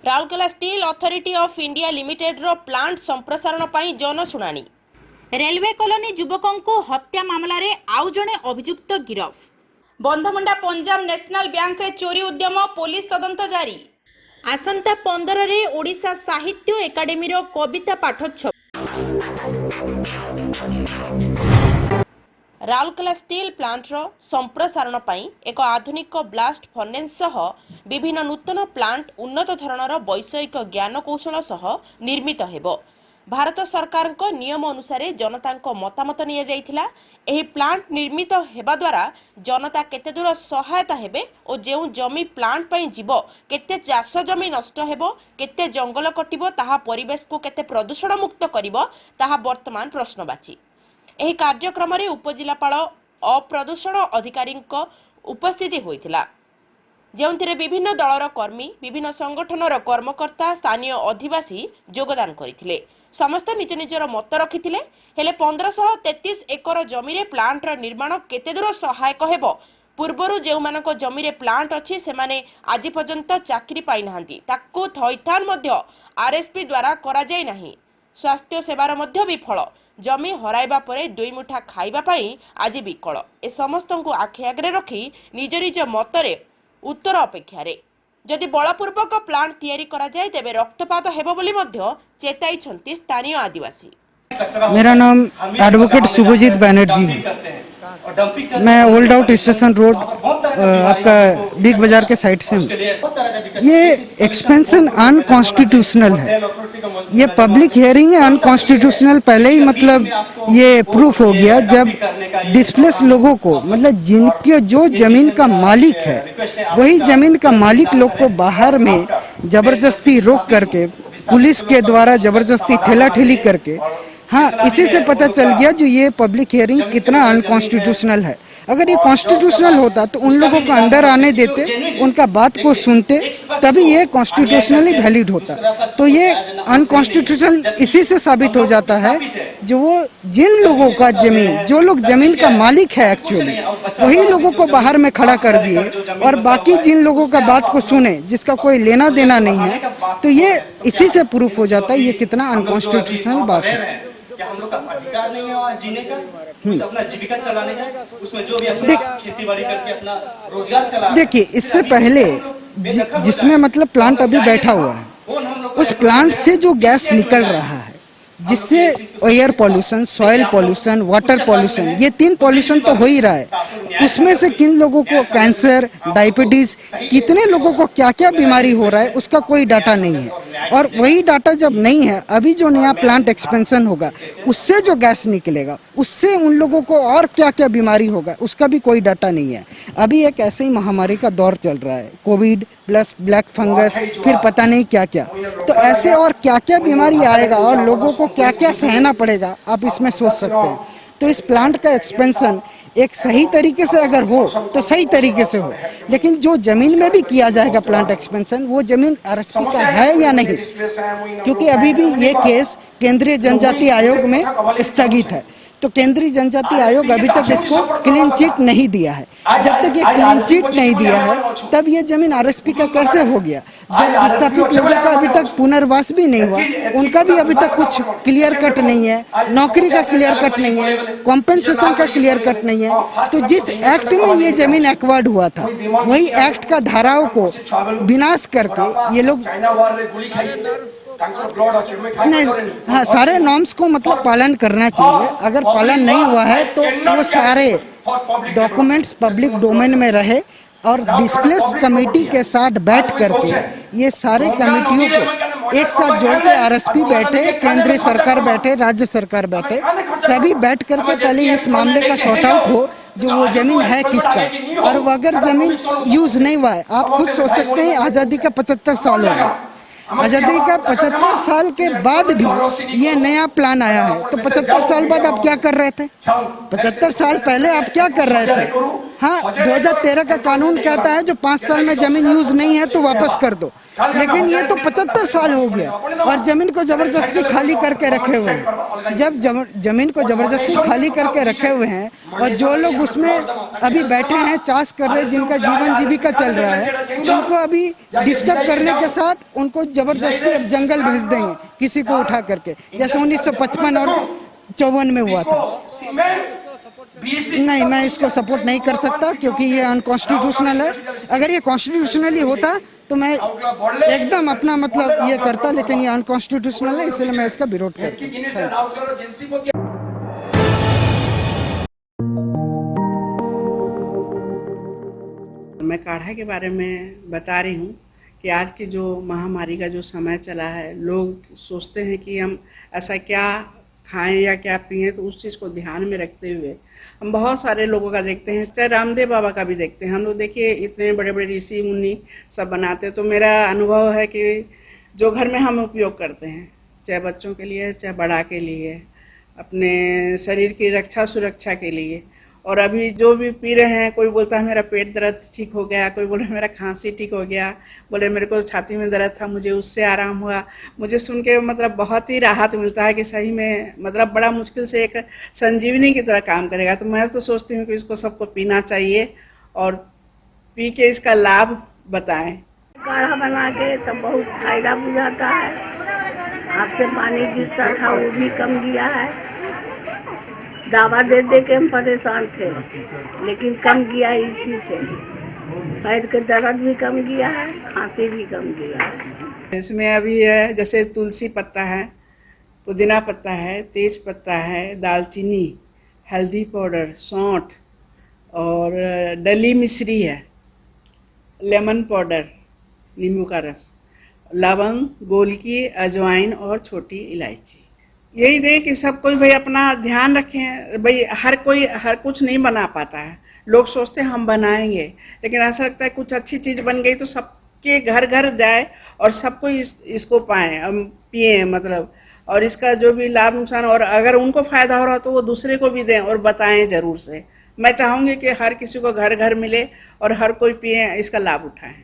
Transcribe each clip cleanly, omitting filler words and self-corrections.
Rourkela steel authority of India limited रो plant संप्रसारण पर जनशुणाणी। रेलवे कॉलोनी युवकों को हत्या मामला रे आउ जणे अभियुक्त गिरफ। बंधमुंडा पंजाब नेशनल बैंक रे चोरी उद्यम पुलिस तदंत जारी। आसंता 15 रे ओडिशा साहित्य एकाडेमी रो कविता पाठोत्सव। राउरकेला स्टील प्लांट रो संप्रसारण पई एक आधुनिक ब्लास्ट फर्नेस सह विभिन्न नूतन प्लांट उन्नत धरणर वैषयिक ज्ञान कौशल सह निर्मित हेबो। भारत सरकार को नियम अनुसार जनता को मतामत निया जाइथिला। एही प्लांट निर्मित हेबा द्वारा जनता केते दूर सहायता हेबे और जेउ जमी प्लांट पई जीवो केते चाष जमी नष्ट हेबो केते जंगल कटिबो ताहा परिवेश को केते प्रदूषण मुक्त करिवो ताहा वर्तमान प्रश्नवाची। एही कार्यक्रम रे उपजिलापाल अप्रदूषण अधिकारी उपस्थिति होइथिला, जेउंथिरे विभिन्न दलर कर्मी विभिन्न संगठनर कर्मकर्ता स्थानीय अधिवासी योगदान करथिले। समस्त निज निजर मत रखिथिले। हेले 1533 एकर जमी रे प्लांट र निर्माण केते दूर सहायक हेबो। पूर्वरु जेउ मानक जमी रे प्लांट अछि से माने आज पर्यंत चाकरी पाई नाहंती, ताको थैथान मध्य आरएसपी द्वारा करा जाय नाही। स्वास्थ्य सेवार मध्य विफल, जमी हराइबा परे दुई मुठा खाइबा पई आज विकल। ए समस्त को आखि आगरे रखी निज निज मतरे उत्तर अपेक्षा रे जदि बलपूर्वक प्लांट तैयारी करा जाए तेबे रक्तपात हेबो बोली मध्य चेताई छंती स्थानीय आदिवासी। मेरा नाम एडवोकेट शुभजीत बैनर्जी है। मैं ओल्ड आउट स्टेशन रोड आपका बिग बाजार के साइड से हूँ। ये एक्सपेंशन अनकॉन्स्टिट्यूशनल है। ये पब्लिक हियरिंग है अनकॉन्स्टिट्यूशनल पहले ही मतलब ये प्रूफ हो गया जब डिस्प्लेस लोगों को मतलब जिनके जो जमीन का मालिक है वही जमीन का मालिक लोग को बाहर में जबरदस्ती रोक करके पुलिस के द्वारा जबरदस्ती ठेला ठेली करके, हाँ इसी से पता चल गया जो ये पब्लिक हियरिंग कितना अनकॉन्स्टिट्यूशनल है। अगर ये कॉन्स्टिट्यूशनल होता तो उन लोगों को अंदर आने देते, उनका बात को सुनते, तभी ये कॉन्स्टिट्यूशनली वैलिड होता। तो ये अनकॉन्स्टिट्यूशनल इसी से साबित हो जाता है जो वो जिन लोगों का जमीन जो लोग जमीन का मालिक है एक्चुअली वही लोगों को बाहर में खड़ा कर दिए और बाकी जिन लोगों का बात को सुने जिसका कोई लेना देना नहीं है, तो ये इसी से प्रूफ हो जाता है ये कितना अनकॉन्स्टिट्यूशनल बात है। क्या हम लोग का अधिकार नहीं है वहाँ जीने का, अपना जीविका चलाने का, उसमें जो भी अपना खेती-बाड़ी करके अपना रोजगार चला। देखिए इससे पहले जिसमें मतलब प्लांट अभी बैठा हुआ है उस प्लांट से जो गैस निकल रहा है जिससे air pollution, soil pollution, water pollution, ये 3 पॉल्यूशन तो हो ही रहा है। उसमें से किन लोगों को कैंसर, डायबिटीज, कितने लोगों को क्या क्या बीमारी हो रहा है उसका कोई डाटा नहीं है। और वही डाटा जब नहीं है, अभी जो नया प्लांट एक्सपेंशन होगा उससे जो गैस निकलेगा उससे उन लोगों को और क्या क्या बीमारी होगा उसका भी कोई डाटा नहीं है। अभी एक ऐसे ही महामारी का दौर चल रहा है, कोविड प्लस ब्लैक फंगस, फिर पता नहीं क्या क्या, तो ऐसे और क्या क्या बीमारी आएगा और लोगों को क्या क्या सहना पड़ेगा आप इसमें सोच सकते हैं। तो इस प्लांट का एक्सपेंशन एक सही तरीके से अगर हो तो सही तरीके से हो, लेकिन जो जमीन में भी किया जाएगा प्लांट एक्सपेंशन वो जमीन आरएसपी का है या नहीं, क्योंकि अभी भी ये केस केंद्रीय जनजाति आयोग में स्थगित है। तो केंद्रीय जनजाति आयोग अभी तक इसको क्लीन चिट नहीं दिया है। जब तक ये क्लीन चिट नहीं दिया है तब ये जमीन आरएसपी का कैसे हो गया। जब विस्थापित लोगों का अभी तक पुनर्वास भी नहीं हुआ, उनका भी अभी तक कुछ क्लियर कट नहीं है, नौकरी का क्लियर कट नहीं है, कॉम्पेंसेशन का क्लियर कट नहीं है। तो जिस एक्ट में ये जमीन एक्वायर्ड हुआ था वही एक्ट का धाराओं को विनाश करके ये लोग नहीं, हाँ सारे नॉर्म्स को मतलब पालन करना चाहिए। अगर पालन नहीं हुआ है तो वो सारे डॉक्यूमेंट्स पब्लिक डोमेन में रहे और डिस्प्लेस कमेटी के साथ बैठ करके ये सारे कमेटियों को एक साथ जोड़ के आरएसपी बैठे, केंद्रीय सरकार बैठे, राज्य सरकार बैठे, सभी बैठ करके पहले इस मामले का सॉर्ट आउट हो जो वो जमीन है किसका। और वो अगर जमीन यूज नहीं हुआ है, आप खुद सोच सकते हैं आज़ादी का 75 साल हो गया, आजादी का 75 साल के बाद भी ये नया प्लान आया है। तो 75 साल बाद आप क्या कर रहे थे? 75 साल पहले आप क्या कर रहे थे? हाँ 2013 का कानून कहता है जो 5 साल में जमीन यूज नहीं है तो वापस कर दो। लेकिन ये तो 75 साल हो गया और जमीन को जबरदस्ती खाली करके रखे हुए हैं। जब जमीन को जबरदस्ती खाली करके रखे हुए हैं और जो लोग उसमें अभी बैठे हैं, चाष कर रहे हैं, जिनका जीवन जीविका चल रहा है, उनको अभी डिस्टर्ब करने के साथ उनको जबरदस्ती अब जंगल भेज देंगे किसी को उठा करके, जैसे 1955 और 54 में हुआ था। नहीं, मैं इसको सपोर्ट नहीं कर सकता क्योंकि ये अनकॉन्स्टिट्यूशनल है। अगर ये कॉन्स्टिट्यूशनली होता तो मैं एकदम अपना मतलब ये करता, लेकिन ये अनकॉन्स्टिट्यूशनल है, इसलिए मैं इसका विरोध करता हूँ। मैं काढ़ा के बारे में बता रही हूँ कि आज की जो महामारी का जो समय चला है, लोग सोचते हैं कि हम ऐसा क्या खाएं या क्या पिएं, तो उस चीज़ को ध्यान में रखते हुए हम बहुत सारे लोगों का देखते हैं, चाहे रामदेव बाबा का भी देखते हैं। हम लोग देखिए इतने बड़े बड़े ऋषि मुनि सब बनाते हैं। तो मेरा अनुभव है कि जो घर में हम उपयोग करते हैं, चाहे बच्चों के लिए चाहे बड़ा के लिए, अपने शरीर की रक्षा सुरक्षा के लिए, और अभी जो भी पी रहे हैं, कोई बोलता है मेरा पेट दर्द ठीक हो गया, कोई बोले मेरा खांसी ठीक हो गया, बोले मेरे को छाती में दर्द था मुझे उससे आराम हुआ। मुझे सुन के मतलब बहुत ही राहत मिलता है कि सही में मतलब बड़ा मुश्किल से एक संजीवनी की तरह काम करेगा। तो मैं तो सोचती हूँ कि इसको सबको पीना चाहिए और पी के इसका लाभ बताएं। काढ़ा बना के तो बहुत फायदा बुझाता है। हाथ से पानी गिरता था वो भी कम गया है। दवा दे दे के हम परेशान थे, लेकिन कम गया इसी से। पैर के दर्द भी कम गया है, खांसी भी कम गया है। इसमें अभी है जैसे तुलसी पत्ता है, पुदीना पत्ता है, तेज पत्ता है, दालचीनी, हल्दी पाउडर, सौंठ और डली मिश्री है, लेमन पाउडर, नींबू का रस, लवंग, गोलकी, अजवाइन और छोटी इलायची। यही दें कि सब कोई भाई अपना ध्यान रखें। भाई हर कोई हर कुछ नहीं बना पाता है। लोग सोचते हैं हम बनाएंगे, लेकिन ऐसा लगता है कुछ अच्छी चीज़ बन गई तो सबके घर घर जाए और सबको इसको पाएँ, हम पिए मतलब, और इसका जो भी लाभ नुकसान, और अगर उनको फ़ायदा हो रहा तो वो दूसरे को भी दें और बताएं ज़रूर से। मैं चाहूँगी कि हर किसी को घर घर मिले और हर कोई पिए, इसका लाभ उठाएं।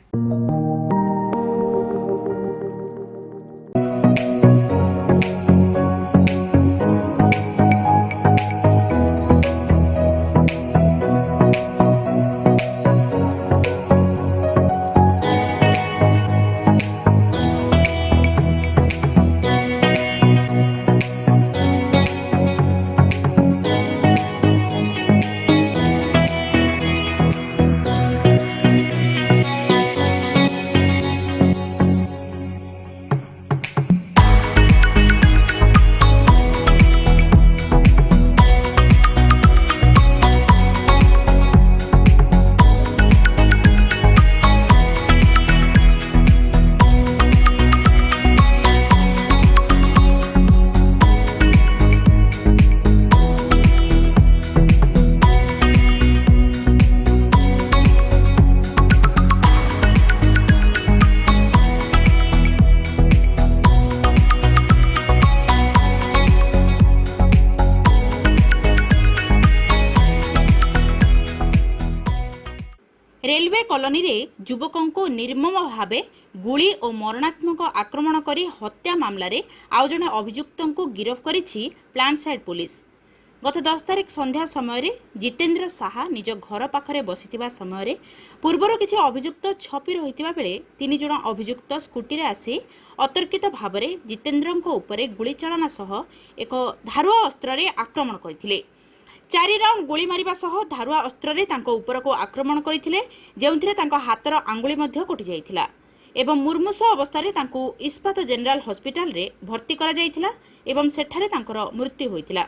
रेलवे कॉलोनी रे युवकों को निर्मम भावे गुली और मरणात्मक आक्रमण करी हत्या मामलें आउ जड़े अभियुक्त को गिरफ करिछि प्लांट साइड पुलिस। गत 10 तारिख संध्या समय जितेंद्र साहा निज घर पाखरे बसिथिबा समय पूर्वर किछि अभियुक्त छपी रहिथिबा बेले 3 जण अभियुक्त स्कूटी रे आसी अतर्कित भावरे जितेंद्र उपरे गुली चालना सह एक धारुआ अस्त्र रे आक्रमण करथिले। 4 राउंड गोली मारिबा सह धारुआ अस्त्र रे तांको ऊपर को आक्रमण करथिले, जेउंथिरे तांको हातर आंगुली मध्य कटि जाइथिला एवं मुर्मूष अवस्था रे तांको इस्पात जनरल हॉस्पिटल रे भर्ती करा जाइथिला एवं सेठारे तांकर मृत्यु होइथिला।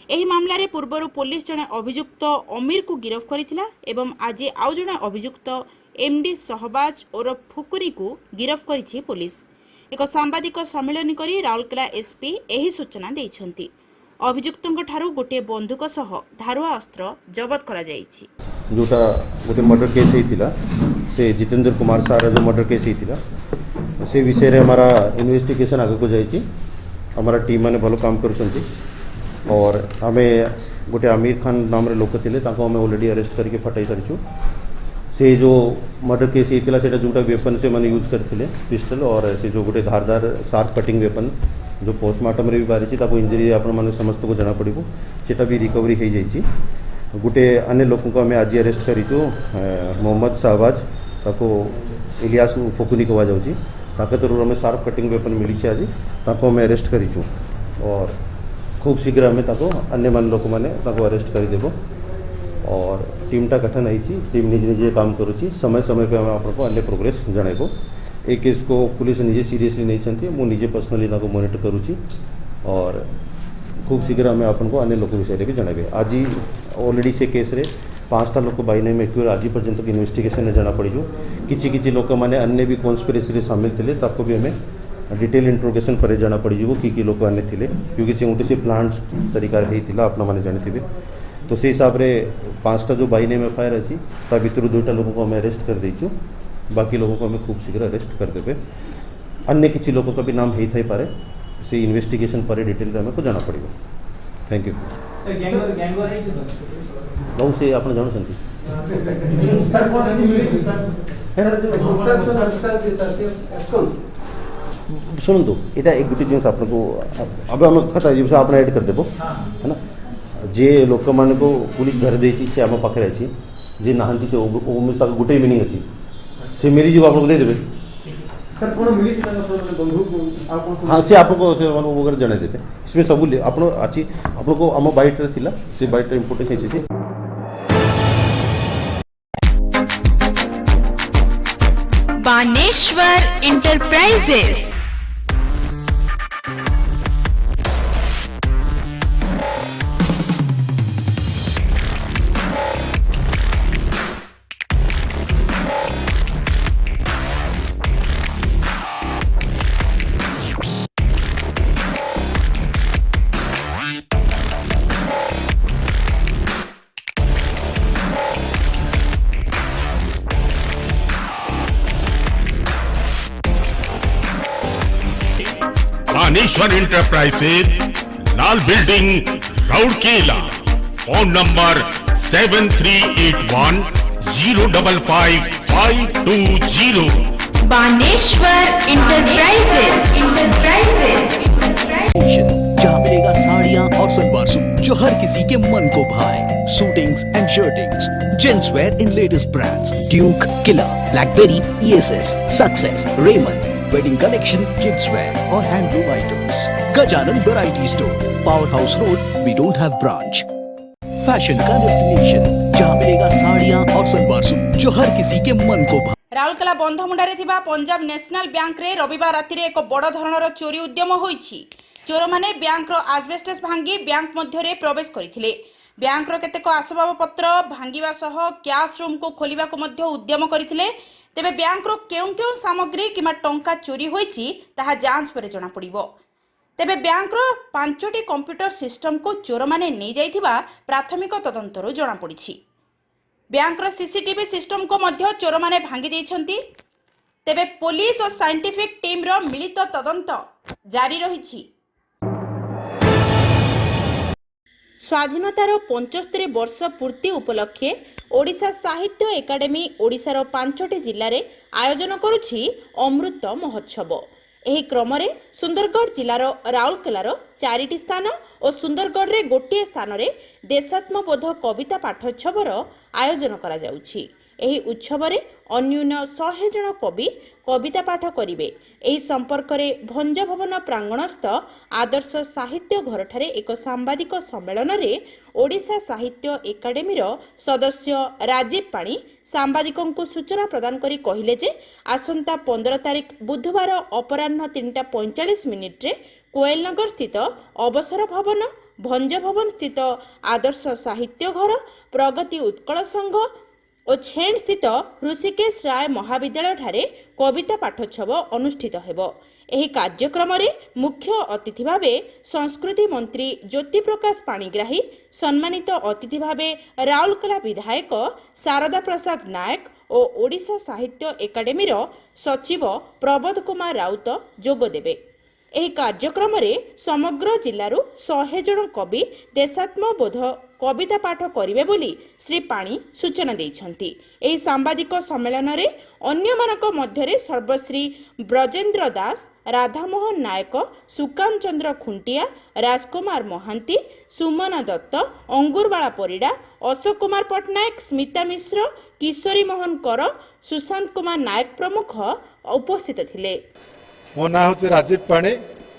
एही मामला रे पूर्वरु पुलिस जने अभियुक्त अमीर को गिरफ करिथिला एवं आज आउ जने अभियुक्त एमडी सहबाज और फुकुरी को गिरफ करिछि पुलिस। एक सांबादिक सम्मेलन करी राउरकेला एसपी एही सूचना दैछंती। अभियुक्तों ठारू गोटे बंदूक सह धारुआ अस्त्र जबत करा जाइछि। जोटा गोटे मर्डर केस होता से जितेंद्र कुमार सारा जो मर्डर केस होता से विषय रे हमारा इन्वेस्टिगेशन आगे को जाइए। हमारा टीम मैंने भल काम कर और आम गोटे आमिर खान नाम रे लोक थे आम ऑलरेडी अरेस्ट करके फटाई सारी से जो मर्डर केस होता है जोटा वेपन से मैंने यूज करते पिस्टल और से जो गोटे धारदार शार्प कटिंग वेपन जो पोस्टमार्टम रे भी बाहरी इंजरी आपण समस्त को जना पड़ो सेटा भी रिकवरी हो जाइए। गोटे अन्य लोक को आम आज अरेस्ट करूँ मोहम्मद शाहबाज ताको इलियास फोकुनी कह जाऊँगी तरह आम शार्प कटिंग वेपन मिली आज आम अरेस्ट करूँ और खूब शीघ्र आम अन्य मान लोक मैंने अरेस्ट करदेव और टीमटा गठन होती टीम निजे निजे काम करुँची समय समय पे आपको अन्य प्रोग्रेस जनइबू। ए केस को पुलिस निजे सीरियसली नहीं मुझे पर्सनली मॉनिटर करुँची और खूब शीघ्र आम आपको अन्य लोक विषय भी जनइबे। आज ऑलरेडी से केस रे 5टा लोक बाई नेम एक्टिव आज पर्यंत इन्वेस्टिगेशन जना पड़ो किसी लोक मैंने अन्य भी कॉन्स्पिरेसी सामिल थे ताको भी आम डिटेल इंट्रोगेशन पर जना पड़ो कि लोक आने थे क्योंकि से गोटे से प्लान तरीका होता आप जानते तो से हिसाब से 5टा जो बाई नेम एफआईआर अच्छी ता भर 2टा लोगों को आम अरेस्ट कर देचु बाकी लोगों को हमें खूब शीघ्र अरेस्ट करदेवे। अन्य किसी लोगों का भी नाम हो थाई पारे से इन्वेस्टिगेशन पर डिटेल आमको जना पड़ो। थैंक यू बहुत से आप जानते शुणु यहाँ एक गोटे जिन आपको अब आम कथा आप एड करदेव है ना जे लोक मान को पुलिस धरी देती से आम पाखे अच्छी जे नहांती से गोटे मिनिंग अच्छी से मिली जी आपको देदेवे हाँ से आपको जनईदेवे इसमें सब अच्छी आपको आम बाइट से बाइट इम्पोर्टेंस अच्छी। बानेश्वर इंटरप्राइजेस बानेश्वर इंटरप्राइजेज लाल building Rourkela phone number 7381055520। Baneshwar enterprises जहाँ मिलेगा साड़ियाँ और सलवार सूट जो हर किसी के मन को भाए। Suitings and shirtings, gentswear in latest brands Duke, Killer, Blackberry, ESS, Success, Raymond, wedding collection, kids wear और handloom items. Gajanan variety store, power house road, we don't have branch. Fashion का डेस्टिनेशन जहाँ मिलेगा साड़ियाँ और सलवार सूट जो हर किसी के मन को भाए। राउरकेला बंधमुंडारे थिबा पंजाब नेशनल बैंक रे रविवार राति रे एक बड़ धरणर चोरी उद्यम होईछि। चोर माने बैंक रो आजबेस्टस भांगी बैंक मध्य रे प्रवेश करिथिले। बैंक रो केतेक आसबाब पत्र भांगीबा सह कैश रूम को खोलिबा को मध्य उद्यम करिथिले। तेबे बैंक रो केउ सामग्री किमा टंका चोरी होईछि ताहा जांच पर जणा पड़िबो। तेबे बैंक रो 5टी कंप्यूटर सिस्टम को चोर माने नै जाइथिबा प्राथमिक तदंतरो जणा पड़िछि। बैंक रो सीसीटीवी सिस्टम को मध्य चोर माने भांगी दैछंती। तेबे पुलिस और साइंटिफिक टीम रो मिलित तदंत जारी रहिछि। स्वाधीनतार 75 वर्ष पूर्ति उपलक्षे ओडिशा साहित्य एकाडेमी ओडिशार 5टी जिल्लारे आयोजन करुछि अमृत महोत्सव। एही क्रम रे सुंदरगढ़ जिलार राउरकेलार 4टी स्थान और सुंदरगढ़ रे गोटे स्थान रे देशात्मबोध कविता पाठोत्सवर आयोजन करा जाउछि। एही उत्सव रे अन्यून 100 जन कवि कविता पाठ करिवे। एही संपर्क रे भंज भवन प्रांगणस्थ आदर्श साहित्य घर ठारे एक सांबादिक सम्मेलन रे ओडिशा साहित्य एकाडेमी रो सदस्य राजीव पाणी सांबादिकों को सूचना प्रदान करी कहिले जे आसंता 15 तारिख बुधवार अपराह्न 3:45 मिनिट रे कोएलनगर स्थित अवसर भवन, भंज भवन स्थित आदर्श साहित्य घर, प्रगति उत्कल संघ और छेण स्थित ऋषिकेश राय महाविद्यालय ठारे कविता पाठोत्सव अनुष्ठित हेबो। एही कार्यक्रम रे मुख्य अतिथि भावे संस्कृति मंत्री ज्योति प्रकाश पाणिग्राही, सम्मानित अतिथि भावे राउरकेला विधायक शारदा प्रसाद नायक और ओडिशा साहित्य एकाडेमी रो सचिव प्रबोध कुमार राउत जोग देबे। एही कार्यक्रम रे समग्र जिल्लारू 100 जन कवि देशात्मबोध कविता पाठ करिवे बोली श्री पाणी सूचना दैछंती। एही सांबादिक सम्मेलन रे अन्यमानक मध्यरे सर्वश्री ब्रजेंद्र दास, राधामोहन नायक, सुकांत चंद्र खुंटिया, राजकुमार महांती, सुमन दत्त, अंगुरबाला परिडा, अशोक कुमार पटनायक, स्मिता मिश्र, किशोरी मोहन कर, सुशांत कुमार नायक प्रमुख उपस्थित थिले। मो ना हूँ राजीव पाणी,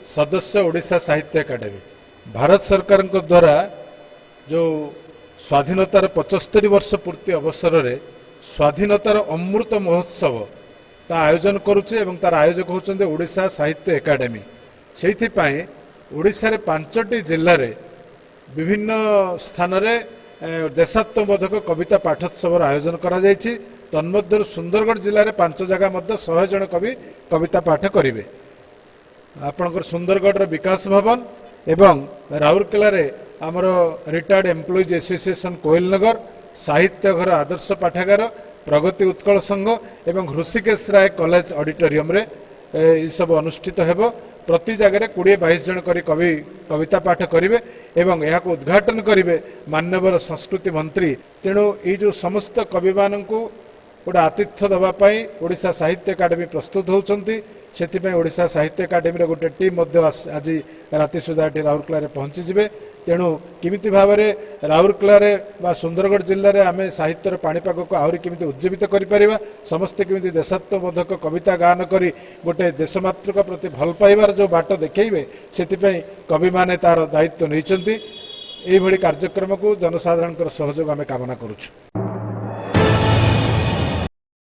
सदस्य ओडिशा साहित्य अकादेमी। भारत सरकार द्वारा जो स्वाधीनतार 75 वर्ष पूर्ति अवसर रे स्वाधीनतार अमृत महोत्सव ता आयोजन करुचे एवं तार आयोजक होचंदे ओडिशा साहित्य अकादेमी। सेहिथि पई ओडिशा रे 5टी जिल्ला रे विभिन्न स्थान रे देशात्मबोधक कविता पाठोत्सव आयोजन करा जायछि। तन्मध्य सुंदरगढ़ जिले में 5 जगह मध्य 100 जन कवि कविता पाठ करेंगे। आपणकर सुंदरगढ़ विकास भवन एवं राउरकेला रे आमर रिटायर्ड एम्प्लॉइज एसोसिएशन कोइलनगर, साहित्य घर आदर्श पाठागार, प्रगति उत्कल संघ एवं ऋषिकेश राय कॉलेज ऑडिटोरियम रे सब अनुष्ठित हेबो। प्रति जगह 20-22 जन करी कवि कविता पाठ करेंगे एवं यहाँ उद्घाटन करेंगे मान्यवर संस्कृति मंत्री। तेणु ये जो समस्त कवि मानू गोटे आतिथ्य दवापाई ओडिशा साहित्य अकादेमी प्रस्तुत होउछंती। सेथिपई ओडिशा साहित्य अकादेमी गोटे टीम आज राति सुधा राउरकेला रे पहुंची जिवे। तेणु किमिति भाबरे राउरकेला रे बा सुंदरगढ़ जिल्ला रे आमे साहित्यर पाणीपाग को आहरी किमिति उज्जीवित करि परिबा, समस्ते किमिति देशात्मबोधक कविता गान करी गोटे देशमातृका प्रति भल पाइबार जो बाट देखैबे, सेथिपई कवि माने तार दायित्व नैछंती। एही भली कार्यक्रम को जनसाधारण सहयोग आमे कामना करूछु।